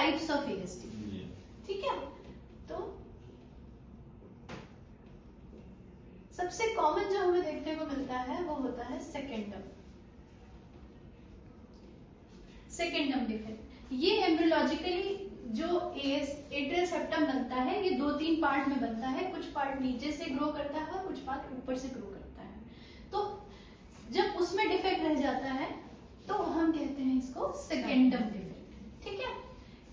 Types of ASD, ठीक है। तो सबसे कॉमन जो हमें देखने को मिलता है वो होता है सेकेंडम डिफेक्ट। ये एम्ब्रियोलॉजिकली जो एट्रियल सेप्टम बनता है ये 2-3 पार्ट में बनता है, कुछ पार्ट नीचे से ग्रो करता है और कुछ पार्ट ऊपर से ग्रो करता है। तो जब उसमें डिफेक्ट रह जाता है तो हम कहते हैं इसको सेकेंडम डिफेक्ट, ठीक है।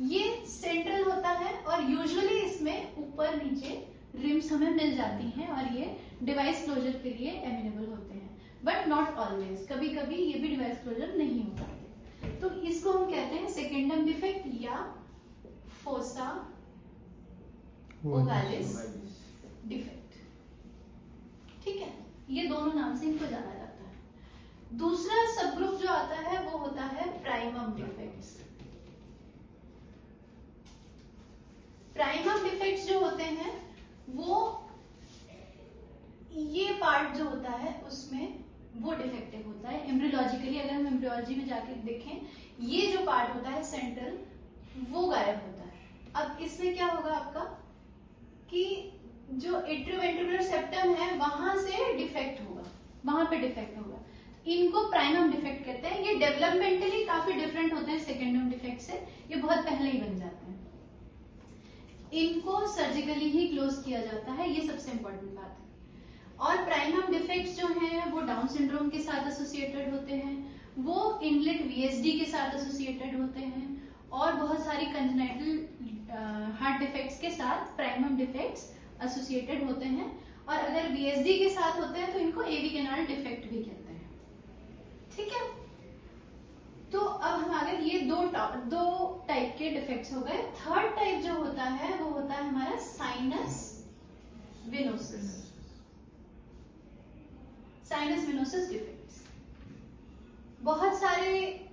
ये सेंट्रल होता है और यूजुअली इसमें ऊपर नीचे रिम्स हमें मिल जाती हैं और ये डिवाइस क्लोजर के लिए एमिनेबल होते हैं, बट नॉट ऑलवेज, कभी कभी ये भी डिवाइस क्लोजर नहीं हो पाते। तो इसको हम कहते हैं सेकेंडम डिफेक्ट या फोसा ओवालिस डिफेक्ट, ठीक है। ये दोनों नाम से इनको जाना जाता है। दूसरा सब ग्रुप जो आता है वो होता है प्राइमम डिफेक्ट्स। प्राइमम डिफेक्ट्स जो होते हैं वो ये पार्ट जो होता है उसमें वो डिफेक्टिव होता है एम्ब्रियोलॉजिकली। अगर हम एम्ब्रियोलॉजी में जाके देखें ये जो पार्ट होता है सेंट्रल वो गायब होता है। अब इसमें क्या होगा आपका कि जो एट्रियोवेंट्रिकुलर सेप्टम है वहां से डिफेक्ट होगा, वहां पे डिफेक्ट होगा। इनको प्राइमम डिफेक्ट कहते हैं। ये डेवलपमेंटली काफी डिफरेंट होते हैं सेकेंडम डिफेक्ट से, ये बहुत पहले ही बन जाते हैं। इनको सर्जिकली ही क्लोज किया जाता है, ये सबसे इंपॉर्टेंट बात है। और प्राइमम डिफेक्ट्स जो हैं वो डाउन सिंड्रोम के साथ एसोसिएटेड होते हैं, वो इनलेट वीएसडी के साथ एसोसिएटेड होते हैं और बहुत सारी कंजेनाइटल हार्ट डिफेक्ट्स के साथ प्राइमम डिफेक्ट्स एसोसिएटेड होते हैं। और अगर वीएसडी के साथ होते हैं तो इनको एवी कैनाल डिफेक्ट भी कहते हैं, ठीक है। तो अब हम आगे ये दो टाइप के डिफेक्ट्स हो गए। थर्ड टाइप जो होता है वो होता है हमारा sinus venosus. Sinus venosus defects, बहुत सारे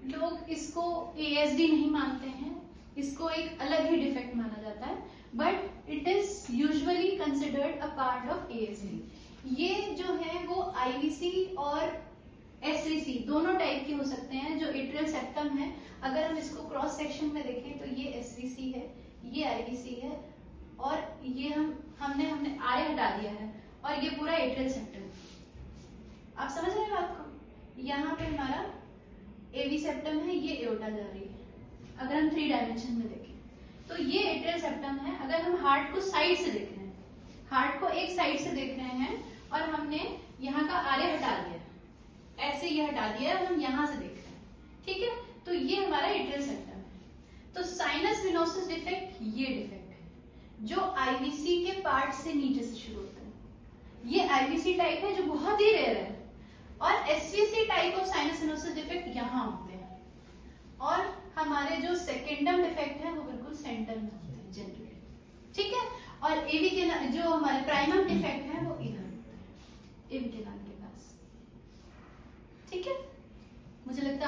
लोग इसको एएसडी नहीं मानते हैं, इसको एक अलग ही डिफेक्ट माना जाता है, but it is usually considered a part of ASD. ये जो है वो आईवीसी और एसवीसी दोनों टाइप के हो सकते हैं। जो एट्रियल सेप्टम है अगर हम इसको क्रॉस सेक्शन में देखें तो ये एसवीसी है, ये आईवीसी है और ये हमने आर हटा दिया है और ये पूरा एट्रियल सेप्टम। आप समझ रहे हैं बात को? यहाँ पे हमारा एवी सेप्टम है, ये एओर्टा जा रही है। अगर हम 3 डायमेंशन में देखें तो ये एट्रियल सेप्टम है। अगर हम हार्ट को साइड से देख रहे हैं, हार्ट को एक साइड से देख रहे हैं और हमने यहाँ का आरे हटा दिया, ऐसे ये हटा दिया और हम यहाँ से देख रहे हैं, ठीक है। तो ये हमारा एट्रियल सेप्टम है। तो साइनस विनोसिस डिफेक्ट ये डिफेक्ट है जो आईवीसी के पार्ट से नीचे से शुरू होता है। ये आईवीसी टाइप है जो बहुत ही रेयर है और SVC type of sinus venosus defect यहाँ होते हैं और हमारे जो सेकेंडम डिफेक्ट है वो बिल्कुल सेंटर में होते हैं जनरली, ठीक है। और एवी के जो हमारे प्राइमम डिफेक्ट है वो इधर होता है, एवी के नाम के पास, ठीक है। मुझे लगता है